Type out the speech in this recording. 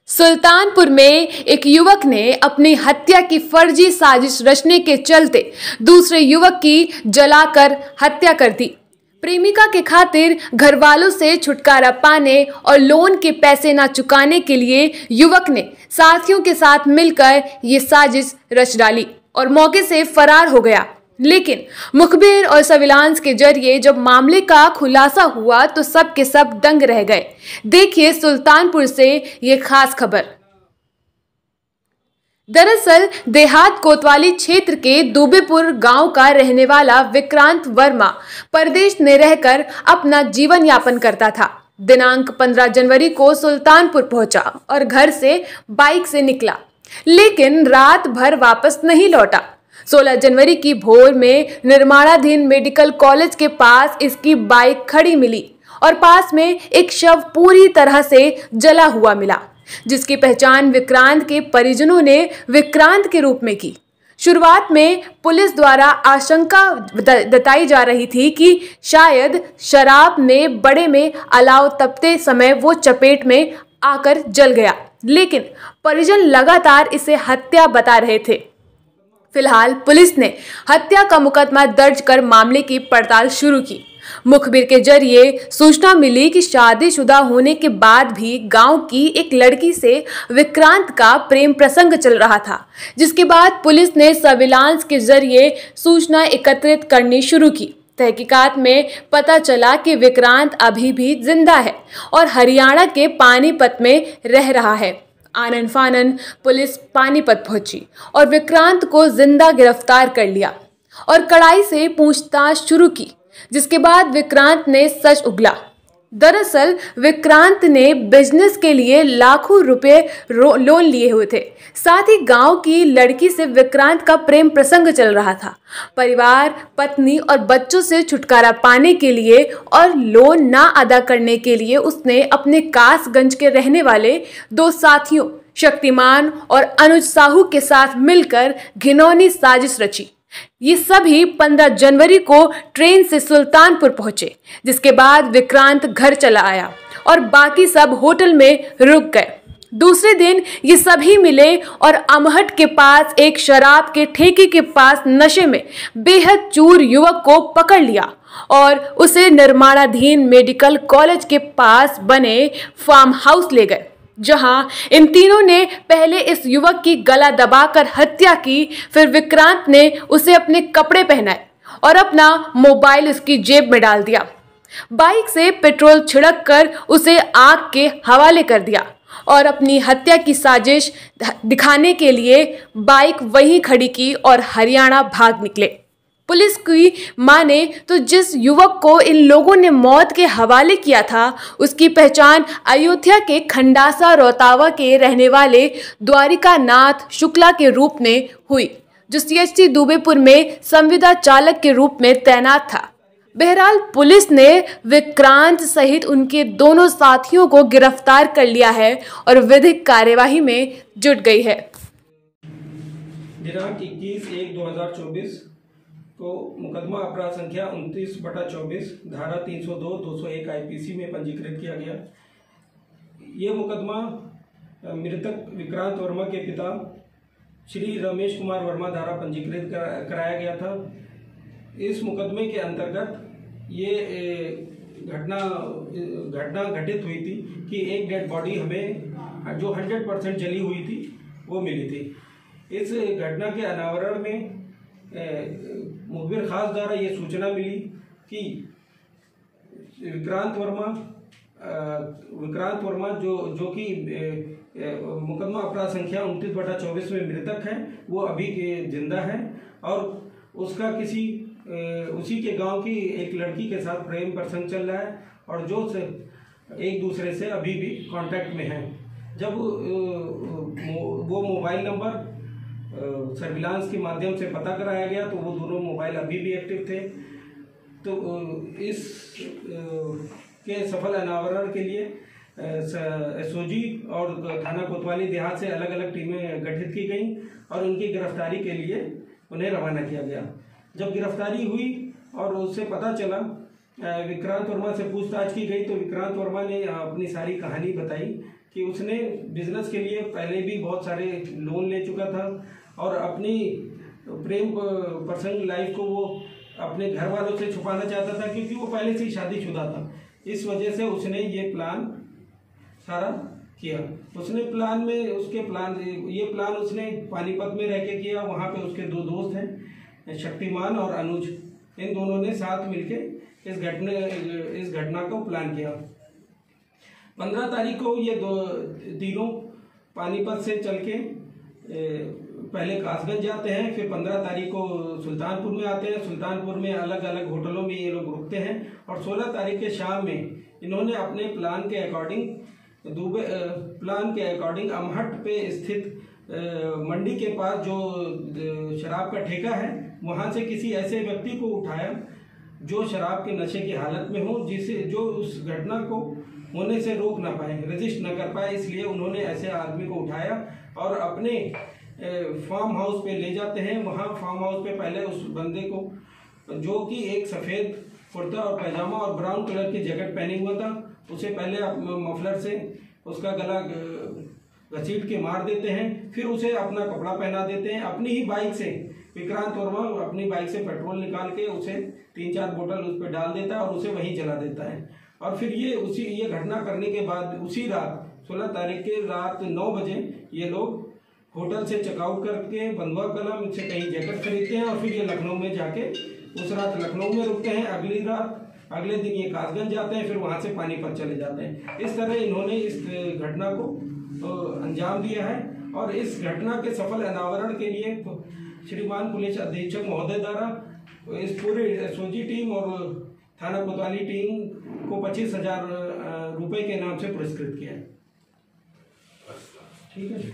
सुल्तानपुर में एक युवक ने अपनी हत्या की फर्जी साजिश रचने के चलते दूसरे युवक की जलाकर हत्या कर दी। प्रेमिका के खातिर घर वालों से छुटकारा पाने और लोन के पैसे न चुकाने के लिए युवक ने साथियों के साथ मिलकर ये साजिश रच डाली और मौके से फरार हो गया। लेकिन मुखबिर और सर्विलांस के जरिए जब मामले का खुलासा हुआ तो सब के सब दंग रह गए। देखिए सुल्तानपुर से ये खास खबर। दरअसल देहात कोतवाली क्षेत्र के दुबेपुर गांव का रहने वाला विक्रांत वर्मा परदेश में रहकर अपना जीवन यापन करता था। दिनांक 15 जनवरी को सुल्तानपुर पहुंचा और घर से बाइक से निकला, लेकिन रात भर वापस नहीं लौटा। 16 जनवरी की भोर में निर्माणाधीन मेडिकल कॉलेज के पास इसकी बाइक खड़ी मिली और पास में एक शव पूरी तरह से जला हुआ मिला, जिसकी पहचान विक्रांत के परिजनों ने विक्रांत के रूप में की। शुरुआत में पुलिस द्वारा आशंका जताई जा रही थी कि शायद शराब में बड़े में अलाव तपते समय वो चपेट में आकर जल गया, लेकिन परिजन लगातार इसे हत्या बता रहे थे। फिलहाल पुलिस ने हत्या का मुकदमा दर्ज कर मामले की पड़ताल शुरू की। मुखबिर के जरिए सूचना मिली कि शादीशुदा होने के बाद भी गांव की एक लड़की से विक्रांत का प्रेम प्रसंग चल रहा था, जिसके बाद पुलिस ने सर्विलांस के जरिए सूचना एकत्रित करनी शुरू की। तहकीकात में पता चला कि विक्रांत अभी भी जिंदा है और हरियाणा के पानीपत में रह रहा है। आनन फानन पुलिस पानीपत पहुंची और विक्रांत को जिंदा गिरफ्तार कर लिया और कड़ाई से पूछताछ शुरू की, जिसके बाद विक्रांत ने सच उगला। दरअसल विक्रांत ने बिजनेस के लिए लाखों रुपए लोन लिए हुए थे। साथ ही गांव की लड़की से विक्रांत का प्रेम प्रसंग चल रहा था। परिवार, पत्नी और बच्चों से छुटकारा पाने के लिए और लोन ना अदा करने के लिए उसने अपने कासगंज के रहने वाले दो साथियों शक्तिमान और अनुज साहू के साथ मिलकर घिनौनी साजिश रची। ये सभी 15 जनवरी को ट्रेन से सुल्तानपुर पहुंचे, जिसके बाद विक्रांत घर चला आया और बाकी सब होटल में रुक गए। दूसरे दिन ये सभी मिले और अमहट के पास एक शराब के ठेके के पास नशे में बेहद चूर युवक को पकड़ लिया और उसे निर्माणाधीन मेडिकल कॉलेज के पास बने फार्म हाउस ले गए, जहां इन तीनों ने पहले इस युवक की गला दबाकर हत्या की। फिर विक्रांत ने उसे अपने कपड़े पहनाए और अपना मोबाइल उसकी जेब में डाल दिया। बाइक से पेट्रोल छिड़क कर उसे आग के हवाले कर दिया और अपनी हत्या की साजिश दिखाने के लिए बाइक वहीं खड़ी की और हरियाणा भाग निकले। पुलिस की माने तो जिस युवक को इन लोगों ने मौत के हवाले किया था, उसकी पहचान अयोध्या के खंडासा रोहतावा के रहने वाले द्वारिका नाथ शुक्ला के रूप में हुई, जो CHC दुबेपुर में संविदा चालक के रूप में तैनात था। बहरहाल पुलिस ने विक्रांत सहित उनके दोनों साथियों को गिरफ्तार कर लिया है और विधिक कार्यवाही में जुट गई है। दिनांक 21/1/2024 को मुकदमा अपराध संख्या 29/24 धारा 302/201 IPC में पंजीकृत किया गया। ये मुकदमा मृतक विक्रांत वर्मा के पिता श्री रमेश कुमार वर्मा द्वारा पंजीकृत कराया गया था। इस मुकदमे के अंतर्गत ये घटना घटित हुई थी कि एक डेड बॉडी हमें जो 100% जली हुई थी वो मिली थी। इस घटना के अनावरण में मुखबिर खास द्वारा ये सूचना मिली कि विक्रांत वर्मा जो कि मुकदमा अपराध संख्या 29/24 में मृतक है, वो अभी के जिंदा है और उसका उसी के गांव की एक लड़की के साथ प्रेम प्रसंग चल रहा है और जो एक दूसरे से अभी भी कांटेक्ट में है। जब वो मोबाइल नंबर सर्विलांस के माध्यम से पता कराया गया तो वो दोनों मोबाइल अभी भी एक्टिव थे। तो इस के सफल अनावरण के लिए SOG और थाना कोतवाली देहात से अलग अलग टीमें गठित की गई और उनकी गिरफ्तारी के लिए उन्हें रवाना किया गया। जब गिरफ्तारी हुई और उससे पता चला विक्रांत वर्मा से पूछताछ की गई तो विक्रांत वर्मा ने अपनी सारी कहानी बताई कि उसने बिजनेस के लिए पहले भी बहुत सारे लोन ले चुका था और अपनी प्रेम पर्सनल लाइफ को वो अपने घर वालों से छुपाना चाहता था, क्योंकि वो पहले से ही शादीशुदा था। इस वजह से उसने ये प्लान सारा किया। उसने ये प्लान उसने पानीपत में रह के किया। वहाँ पे उसके दो दोस्त हैं, शक्तिमान और अनुज। इन दोनों ने साथ मिलके इस घटना को प्लान किया। 15 तारीख को ये तीनों पानीपत से चल के पहले कासगंज जाते हैं, फिर 15 तारीख को सुल्तानपुर में आते हैं। सुल्तानपुर में अलग अलग होटलों में ये लोग रुकते हैं और 16 तारीख के शाम में इन्होंने अपने प्लान के अकॉर्डिंग अमहट पे स्थित मंडी के पास जो शराब का ठेका है, वहां से किसी ऐसे व्यक्ति को उठाया जो शराब के नशे की हालत में हो, जो उस घटना को होने से रोक ना पाए, रजिस्ट न कर पाए। इसलिए उन्होंने ऐसे आदमी को उठाया और अपने फार्म हाउस पे ले जाते हैं। वहाँ फार्म हाउस पे पहले उस बंदे को, जो कि एक सफ़ेद कुर्ता और पैजामा और ब्राउन कलर की जैकेट पहने हुआ था, उसे पहले मफलर से उसका गला घसीट के मार देते हैं। फिर उसे अपना कपड़ा पहना देते हैं। अपनी ही बाइक से विक्रांत वर्मा अपनी बाइक से पेट्रोल निकाल के उसे 3-4 बोतल उस पर डाल देता है और उसे वहीं जला देता है। और फिर ये घटना करने के बाद उसी रात 16 तारीख के रात 9 बजे ये लोग होटल से चेकआउट करके बंधुआ कला से कहीं जैकेट खरीदते हैं और फिर ये लखनऊ में जाके उस रात लखनऊ में रुकते हैं। अगले दिन ये कासगंज जाते हैं, फिर वहां से पानीपत चले जाते हैं। इस तरह इन्होंने इस घटना को अंजाम दिया है। और इस घटना के सफल अनावरण के लिए श्रीमान पुलिस अधीक्षक महोदय द्वारा इस पूरे एसओजी टीम और थाना कोतवाली टीम को 25,000 रुपए के नाम से पुरस्कृत किया है। ठीक है।